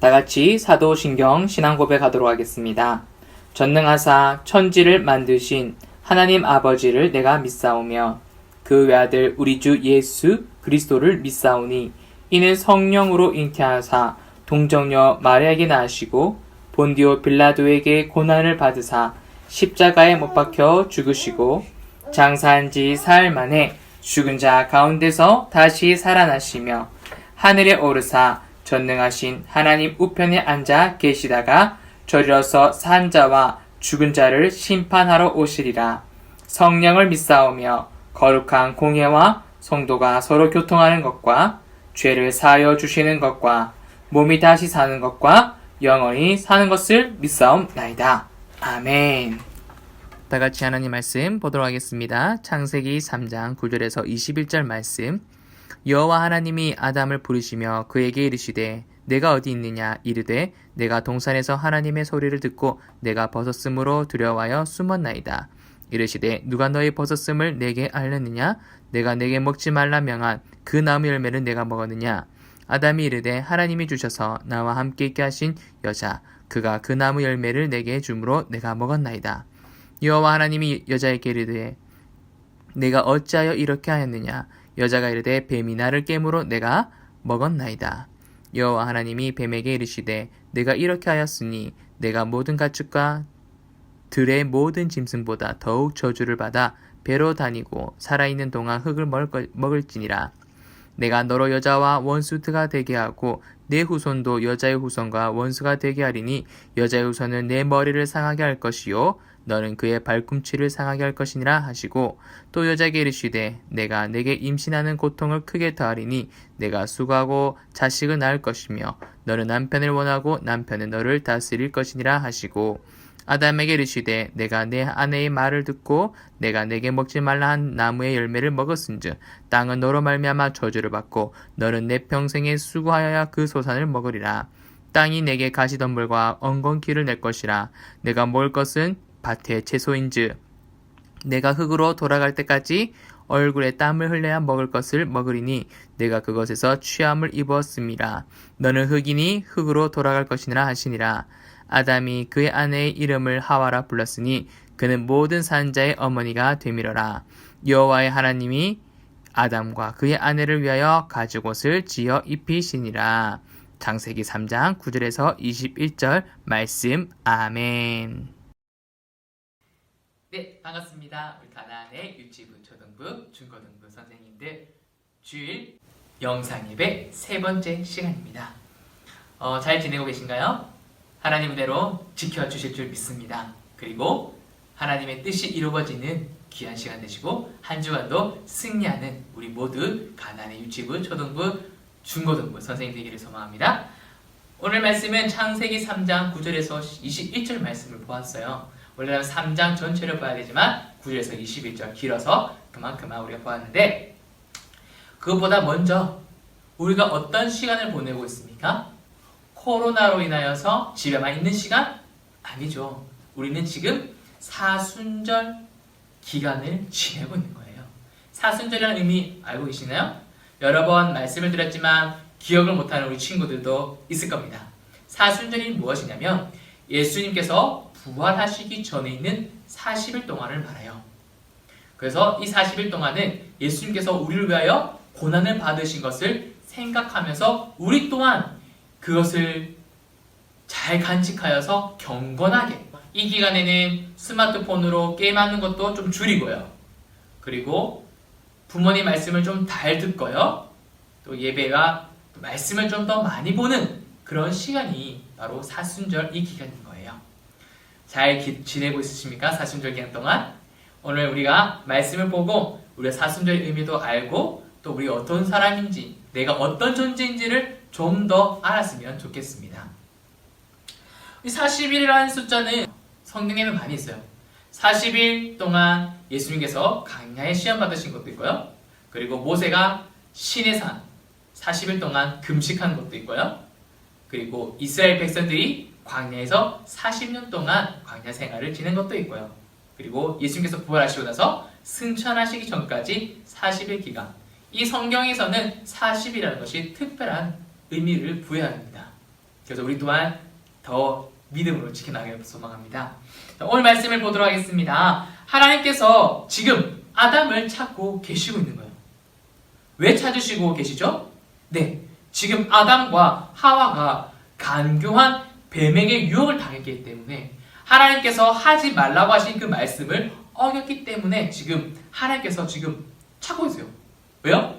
다같이 사도신경 신앙고백하도록 하겠습니다. 전능하사 천지를 만드신 하나님 아버지를 내가 믿사오며 그 외아들 우리 주 예수 그리스도를 믿사오니 이는 성령으로 잉태하사 동정녀 마리아에게 낳으시고 본디오 빌라도에게 고난을 받으사 십자가에 못 박혀 죽으시고 장사한 지 사흘 만에 죽은 자 가운데서 다시 살아나시며 하늘에 오르사 전능하신 하나님 우편에 앉아 계시다가 저리로서 산 자와 죽은 자를 심판하러 오시리라. 성령을 믿사오며 거룩한 공예와 성도가 서로 교통하는 것과 죄를 사하여 주시는 것과 몸이 다시 사는 것과 영원히 사는 것을 믿사옵나이다. 아멘. 다같이 하나님 말씀 보도록 하겠습니다. 창세기 3장 9절에서 21절 말씀. 여호와 하나님이 아담을 부르시며 그에게 이르시되 내가 어디 있느냐 이르되 내가 동산에서 하나님의 소리를 듣고 내가 벗었으므로 두려워하여 숨었나이다. 이르시되 누가 너의 벗었음을 내게 알렸느냐 내가 내게 먹지 말라 명한 그 나무 열매를 내가 먹었느냐. 아담이 이르되 하나님이 주셔서 나와 함께 있게 하신 여자 그가 그 나무 열매를 내게 주므로 내가 먹었나이다. 여호와 하나님이 여자에게 이르되 내가 어찌하여 이렇게 하였느냐. 여자가 이르되 뱀이 나를 깨므로 내가 먹었나이다. 여호와 하나님이 뱀에게 이르시되 내가 이렇게 하였으니 내가 모든 가축과 들의 모든 짐승보다 더욱 저주를 받아 배로 다니고 살아있는 동안 흙을 먹을지니라. 내가 너로 여자와 원수가 되게 하고 내 후손도 여자의 후손과 원수가 되게 하리니 여자의 후손은 내 머리를 상하게 할 것이요 너는 그의 발꿈치를 상하게 할 것이니라 하시고 또 여자에게 이르시되 내가 내게 임신하는 고통을 크게 더하리니 내가 수고하고 자식을 낳을 것이며 너는 남편을 원하고 남편은 너를 다스릴 것이니라 하시고 아담에게 이르시되 내가 내 아내의 말을 듣고 내가 내게 먹지 말라 한 나무의 열매를 먹었은즉 땅은 너로 말미암아 저주를 받고 너는 내 평생에 수고하여야 그 소산을 먹으리라. 땅이 내게 가시덤불과 엉겅퀴를 낼 것이라. 내가 먹을 것은 밭의 채소인즉 내가 흙으로 돌아갈 때까지 얼굴에 땀을 흘려야 먹을 것을 먹으리니 내가 그것에서 취함을 입었음이라. 너는 흙이니 흙으로 돌아갈 것이니라 하시니라. 아담이 그의 아내의 이름을 하와라 불렀으니 그는 모든 사는 자의 어머니가 되밀어라. 여호와의 하나님이 아담과 그의 아내를 위하여 가죽옷을 지어 입히시니라. 창세기 3장 9절에서 21절 말씀. 아멘. 네, 반갑습니다. 우리 가나안의 유치부, 초등부, 중고등부 선생님들 주일 영상 예배 세 번째 시간입니다. 잘 지내고 계신가요? 하나님 은혜로 지켜주실 줄 믿습니다. 그리고 하나님의 뜻이 이루어지는 귀한 시간 되시고 한 주간도 승리하는 우리 모두 가나안의 유치부, 초등부, 중고등부 선생님 되기를 소망합니다. 오늘 말씀은 창세기 3장 9절에서 21절 말씀을 보았어요. 원래는 3장 전체를 봐야 되지만 9절에서 21절 길어서 그만큼만 우리가 보았는데 그것보다 먼저 우리가 어떤 시간을 보내고 있습니까? 코로나로 인하여서 집에만 있는 시간? 아니죠. 우리는 지금 사순절 기간을 지내고 있는 거예요. 사순절이라는 의미 알고 계시나요? 여러 번 말씀을 드렸지만 기억을 못하는 우리 친구들도 있을 겁니다. 사순절이 무엇이냐면 예수님께서 부활하시기 전에 있는 40일 동안을 말해요. 그래서 이 40일 동안은 예수님께서 우리를 위하여 고난을 받으신 것을 생각하면서 우리 또한 그것을 잘 간직하여서 경건하게 이 기간에는 스마트폰으로 게임하는 것도 좀 줄이고요. 그리고 부모님 말씀을 좀 잘 듣고요. 또 예배가 말씀을 좀 더 많이 보는 그런 시간이 바로 사순절 이 기간인 거예요. 잘 지내고 있으십니까? 사순절 기간 동안? 오늘 우리가 말씀을 보고 우리가 사순절의 의미도 알고 또 우리가 어떤 사람인지 내가 어떤 존재인지를 좀 더 알았으면 좋겠습니다. 이 40일이라는 숫자는 성경에는 많이 있어요. 40일 동안 예수님께서 광야에 시험 받으신 것도 있고요. 그리고 모세가 신의 산 40일 동안 금식한 것도 있고요. 그리고 이스라엘 백성들이 광야에서 40년 동안 광야 생활을 지낸 것도 있고요. 그리고 예수님께서 부활하시고 나서 승천하시기 전까지 40일 기간. 이 성경에서는 40이라는 것이 특별한 의미를 부여합니다. 그래서 우리 또한 더 믿음으로 지켜나가길 소망합니다. 자, 오늘 말씀을 보도록 하겠습니다. 하나님께서 지금 아담을 찾고 계시고 있는 거예요. 왜 찾으시고 계시죠? 네, 지금 아담과 하와가 간교한 뱀에게 유혹을 당했기 때문에 하나님께서 하지 말라고 하신 그 말씀을 어겼기 때문에 지금 하나님께서 지금 찾고 있어요. 왜요?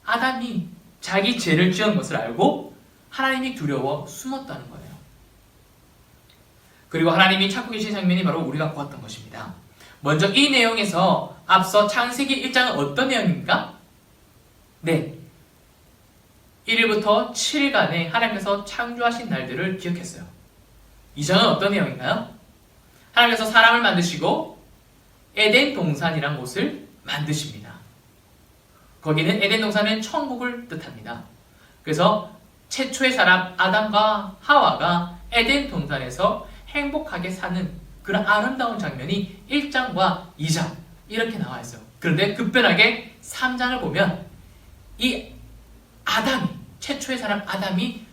아담이 자기 죄를 지은 것을 알고 하나님이 두려워 숨었다는 거예요. 그리고 하나님이 찾고 계신 장면이 바로 우리가 보았던 것입니다. 먼저 이 내용에서 앞서 창세기 1장은 어떤 내용입니까? 네, 1일부터 7일간에 하나님께서 창조하신 날들을 기억했어요. 2장은 어떤 내용인가요? 하나님께서 사람을 만드시고 에덴 동산이란 곳을 만드십니다. 거기는 에덴 동산은 천국을 뜻합니다. 그래서 최초의 사람 아담과 하와가 에덴 동산에서 행복하게 사는 그런 아름다운 장면이 1장과 2장 이렇게 나와 있어요. 그런데 급변하게 3장을 보면 이 아담이, 최초의 사람 아담이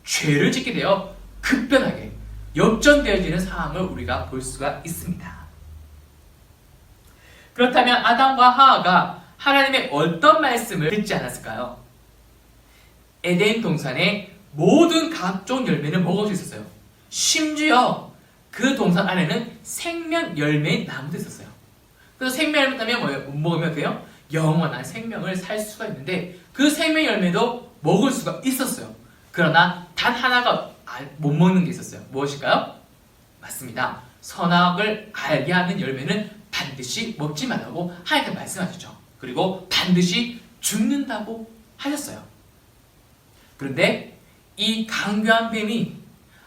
죄를 짓게 되어 급변하게 역전되어지는 상황을 우리가 볼 수가 있습니다. 그렇다면 아담과 하와가 하나님의 어떤 말씀을 듣지 않았을까요? 에덴 동산의 모든 각종 열매를 먹을 수 있었어요. 심지어 그 동산 안에는 생명 열매의 나무도 있었어요. 그래서 생명 열매 때문에 뭐예요? 먹으면 돼요? 영원한 생명을 살 수가 있는데 그 생명 열매도 먹을 수가 있었어요. 그러나 단 하나가 못 먹는 게 있었어요. 무엇일까요? 맞습니다. 선악을 알게 하는 열매는 반드시 먹지 말라고 하나님께서 말씀하셨죠. 그리고 반드시 죽는다고 하셨어요. 그런데 이 강교한 뱀이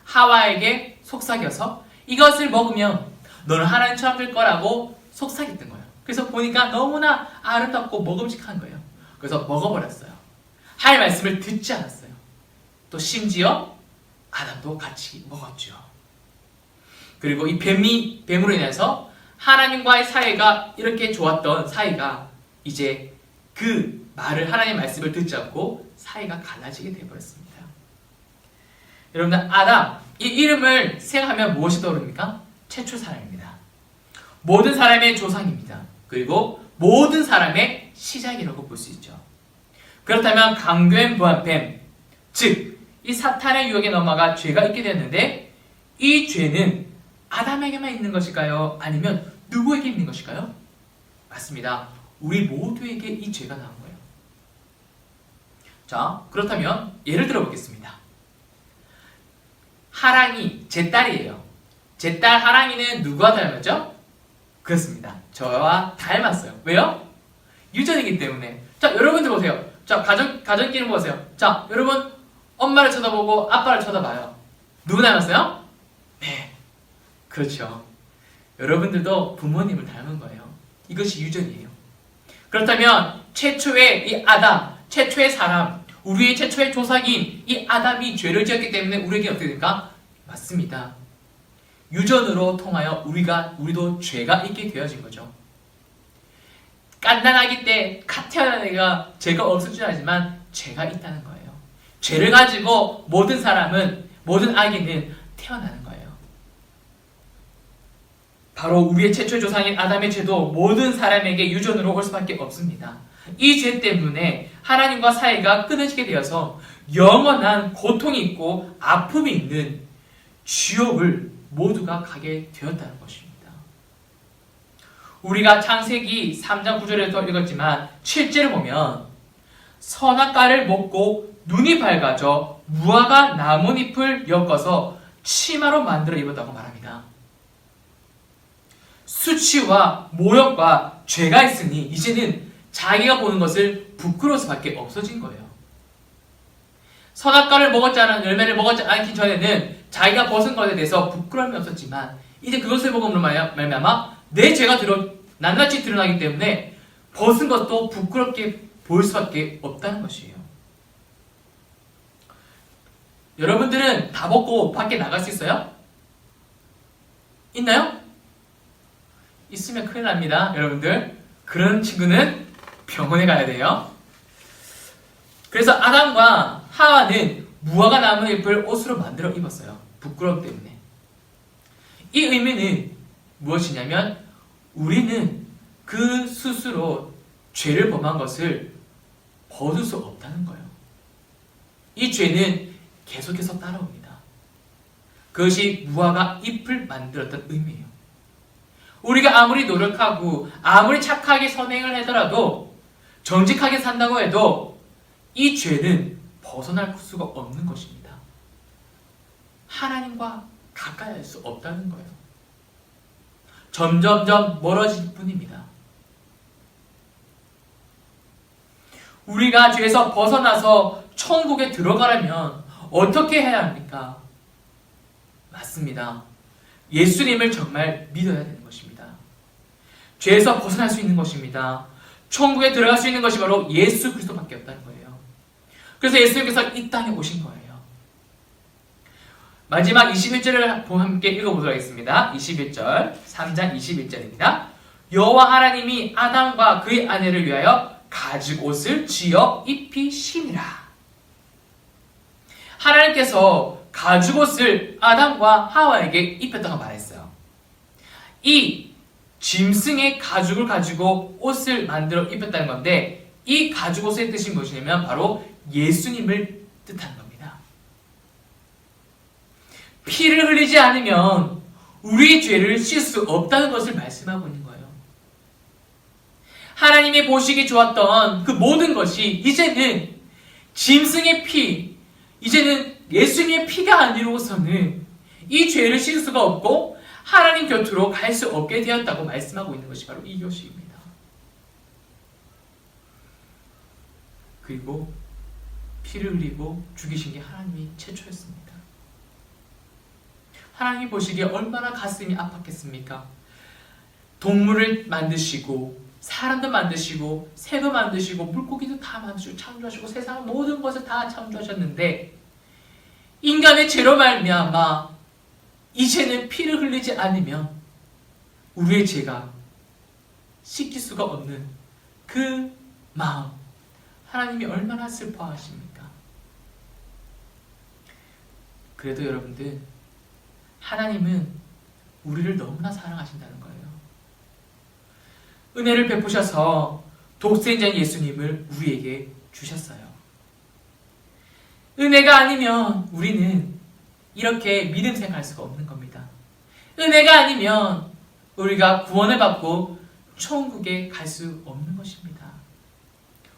하와에게 속삭여서 이것을 먹으면 너는 하나님처럼 될 거라고 속삭였던 거예요. 그래서 보니까 너무나 아름답고 먹음직한 거예요. 그래서 먹어버렸어요. 하나님의 말씀을 듣지 않았어요. 또 심지어 아담도 같이 먹었죠. 그리고 이 뱀으로 인해서 하나님과의 사이가 이렇게 좋았던 사이가 이제 그 말을 하나님의 말씀을 듣지 않고 사이가 갈라지게 되어버렸습니다. 여러분들 아담 이 이름을 생각하면 무엇이 떠오릅니까? 최초 사람입니다. 모든 사람의 조상입니다. 그리고 모든 사람의 시작이라고 볼 수 있죠. 그렇다면 강교한 뱀, 즉 이 사탄의 유혹에 넘어가 죄가 있게 되었는데 이 죄는 아담에게만 있는 것일까요? 아니면 누구에게 있는 것일까요? 맞습니다. 우리 모두에게 이 죄가 나온 거예요. 자, 그렇다면 예를 들어 보겠습니다. 하랑이, 제 딸이에요. 제 딸 하랑이는 누구와 닮았죠? 그렇습니다. 저와 닮았어요. 왜요? 유전이기 때문에. 자, 여러분들 보세요. 자, 가정끼리 보세요. 자, 여러분 엄마를 쳐다보고 아빠를 쳐다봐요. 누구 닮았어요? 네, 그렇죠. 여러분들도 부모님을 닮은 거예요. 이것이 유전이에요. 그렇다면 최초의 이 아담, 최초의 사람, 우리의 최초의 조상인 이 아담이 죄를 지었기 때문에 우리에게 어떻게 될까? 맞습니다. 유전으로 통하여 우리도 죄가 있게 되어진 거죠. 깐난아기 때 태어난 애가 죄가 없을 줄 알지만 죄가 있다는 거예요. 죄를 가지고 모든 아기는 태어나는 거예요. 바로 우리의 최초의 조상인 아담의 죄도 모든 사람에게 유전으로 올 수밖에 없습니다. 이 죄 때문에 하나님과 사이가 끊어지게 되어서 영원한 고통이 있고 아픔이 있는 지옥을 모두가 가게 되었다는 것입니다. 우리가 창세기 3장 9절에도 읽었지만 실제로 보면 선악과를 먹고 눈이 밝아져 무화과 나뭇잎을 엮어서 치마로 만들어 입었다고 말합니다. 수치와 모욕과 죄가 있으니 이제는 자기가 보는 것을 부끄러울 수밖에 없어진 거예요. 선악과를 먹었지 않은 열매를 먹었지 않기 전에는 자기가 벗은 것에 대해서 부끄러움이 없었지만 이제 그것을 먹음으로 말미암아 내 죄가 낱낱이 드러나기 때문에 벗은 것도 부끄럽게 보일 수밖에 없다는 것이에요. 여러분들은 다 벗고 밖에 나갈 수 있어요? 있나요? 있으면 큰일 납니다. 여러분들 그런 친구는 병원에 가야 돼요. 그래서 아담과 하와는 무화과 나무 잎을 옷으로 만들어 입었어요. 부끄러움 때문에. 이 의미는 무엇이냐면 우리는 그 스스로 죄를 범한 것을 벗을 수 없다는 거예요. 이 죄는 계속해서 따라옵니다. 그것이 무화과 잎을 만들었던 의미예요. 우리가 아무리 노력하고 아무리 착하게 선행을 하더라도 정직하게 산다고 해도 이 죄는 벗어날 수가 없는 것입니다. 하나님과 가까이 할 수 없다는 거예요. 점점점 멀어질 뿐입니다. 우리가 죄에서 벗어나서 천국에 들어가려면 어떻게 해야 합니까? 맞습니다. 예수님을 정말 믿어야 되는 것입니다. 죄에서 벗어날 수 있는 것입니다. 천국에 들어갈 수 있는 것이 바로 예수 그리스도밖에 없다는 거예요. 그래서 예수님께서 이 땅에 오신 거예요. 마지막 21절을 함께 읽어보도록 하겠습니다. 21절, 3장 21절입니다. 여호와 하나님이 아담과 그의 아내를 위하여 가죽 옷을 지어 입히시니라. 하나님께서 가죽 옷을 아담과 하와에게 입혔다고 말했어요. 이 짐승의 가죽을 가지고 옷을 만들어 입혔다는 건데, 이 가죽 옷의 뜻이 무엇이냐면 바로 예수님을 뜻하는 겁니다. 피를 흘리지 않으면 우리의 죄를 씻을 수 없다는 것을 말씀하고 있는 거예요. 하나님이 보시기 좋았던 그 모든 것이 이제는 짐승의 피, 이제는 예수님의 피가 아니로서는 이 죄를 씻을 수가 없고 하나님 곁으로 갈 수 없게 되었다고 말씀하고 있는 것이 바로 이 것입니다. 그리고 피를 흘리고 죽이신 게 하나님이 최초였습니다. 하나님이 보시기에 얼마나 가슴이 아팠겠습니까? 동물을 만드시고 사람도 만드시고 새도 만드시고 물고기도 다 만드시고 창조하시고 세상 모든 것을 다 창조하셨는데 인간의 죄로 말미암아 이제는 피를 흘리지 않으면 우리의 죄가 씻길 수가 없는 그 마음, 하나님이 얼마나 슬퍼하십니까? 그래도 여러분들, 하나님은 우리를 너무나 사랑하신다는 거예요. 은혜를 베푸셔서 독생자인 예수님을 우리에게 주셨어요. 은혜가 아니면 우리는 이렇게 믿음 생활할 수가 없는 겁니다. 은혜가 아니면 우리가 구원을 받고 천국에 갈 수 없는 것입니다.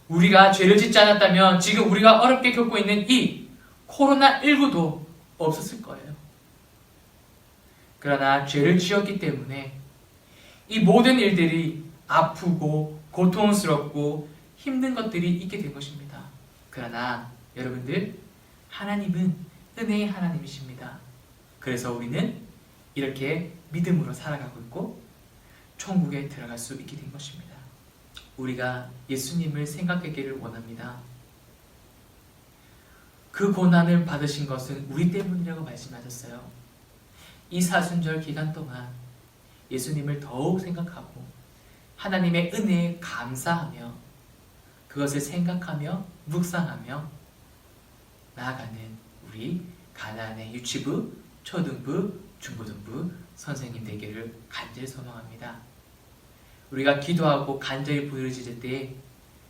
우리가 죄를 짓지 않았다면 지금 우리가 어렵게 겪고 있는 이 코로나19도 없었을 거예요. 그러나 죄를 지었기 때문에 이 모든 일들이 아프고 고통스럽고 힘든 것들이 있게 된 것입니다. 그러나 여러분들, 하나님은 은혜의 하나님이십니다. 그래서 우리는 이렇게 믿음으로 살아가고 있고 천국에 들어갈 수 있게 된 것입니다. 우리가 예수님을 생각하기를 원합니다. 그 고난을 받으신 것은 우리 때문이라고 말씀하셨어요. 이 사순절 기간 동안 예수님을 더욱 생각하고 하나님의 은혜에 감사하며 그것을 생각하며 묵상하며 나아가는 우리 가나안의 유치부, 초등부, 중고등부 선생님 되기를 간절히 소망합니다. 우리가 기도하고 간절히 부르짖을 때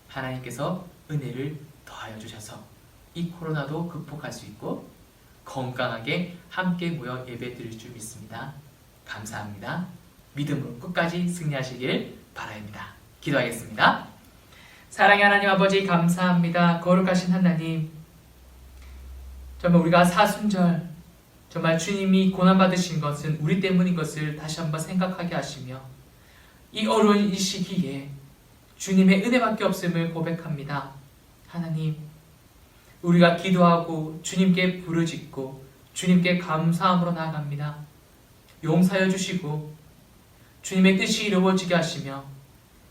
하나님께서 은혜를 더하여 주셔서 이 코로나도 극복할 수 있고 건강하게 함께 모여 예배 드릴 줄 믿습니다. 감사합니다. 믿음으로 끝까지 승리하시길 바랍니다. 기도하겠습니다. 사랑의 하나님 아버지, 감사합니다. 거룩하신 하나님, 정말 우리가 사순절 정말 주님이 고난받으신 것은 우리 때문인 것을 다시 한번 생각하게 하시며 이 어려운 이 시기에 주님의 은혜밖에 없음을 고백합니다. 하나님, 우리가 기도하고 주님께 부르짖고 주님께 감사함으로 나아갑니다. 용서하여 주시고 주님의 뜻이 이루어지게 하시며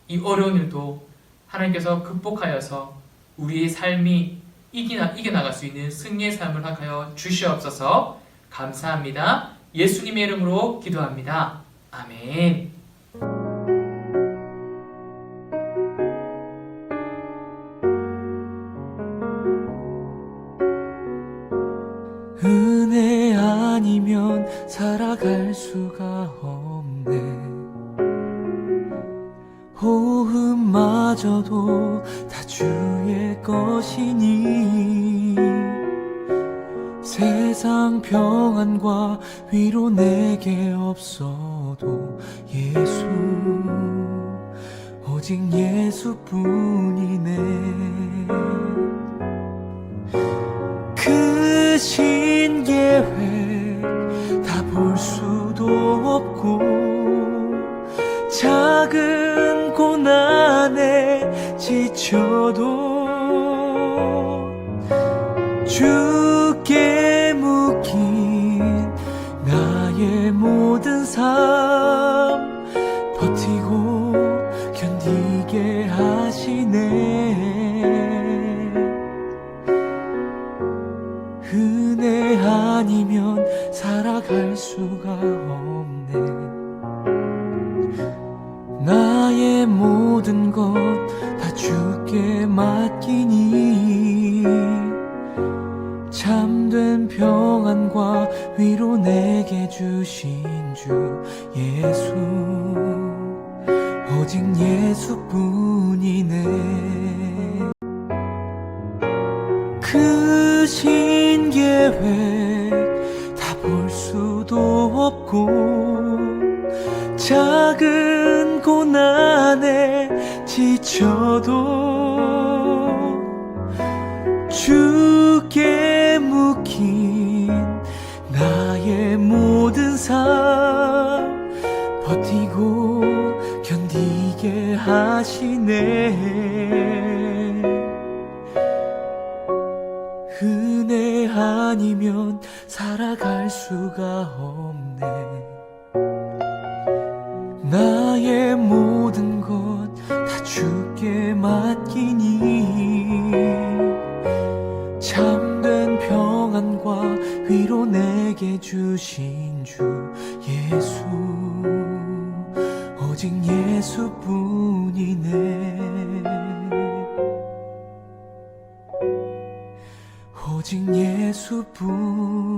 이 어려운 일도 하나님께서 극복하여서 우리의 삶이 이겨나갈 수 있는 승리의 삶을 하여 주시옵소서. 감사합니다. 예수님의 이름으로 기도합니다. 아멘. 마저도 다 주의 것이니 세상 평안과 위로 내게 없어도 예수 오직 예수뿐이네. 크신 계획 다 볼 수도 없고 작은 고난에 지쳐도 주께 묶인 나의 모든 삶 버티고 견디게 하시네. 은혜 아니면 살아갈 수가 없네. 나의 모든 것 다 주께 맡기니 참된 평안과 위로 내게 주신 주 예수 오직 예수뿐이네. 크신 계획 다 볼 수도 없고 작은 고난에 지쳐도 주께 묶인 나의 모든 삶 버티고 견디게 하시네. 은혜 아니면 살아갈 수가 없네. 나의 모든 것 다 주께 맡기니 참된 평안과 위로 내게 주신 주 예수 오직 예수뿐이네. 오직 예수뿐이네.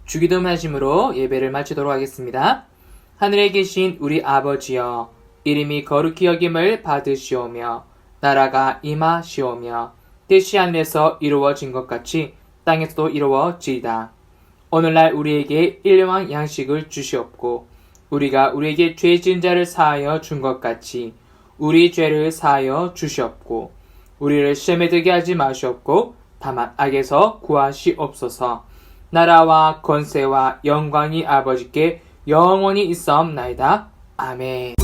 주기도 말씀으로 예배를 마치도록 하겠습니다. 하늘에 계신 우리 아버지여, 이름이 거룩히 여김을 받으시오며 나라가 임하시오며 뜻이 하늘에서 이루어진 것 같이 땅에서도 이루어지이다. 오늘날 우리에게 일용할 양식을 주시옵고 우리가 우리에게 죄 지은 자를 사하여 준 것 같이 우리 죄를 사하여 주시옵고 우리를 시험에 들게 하지 마시옵고 다만 악에서 구하시옵소서. 나라와 권세와 영광이 아버지께 영원히 있사옵나이다. 아멘.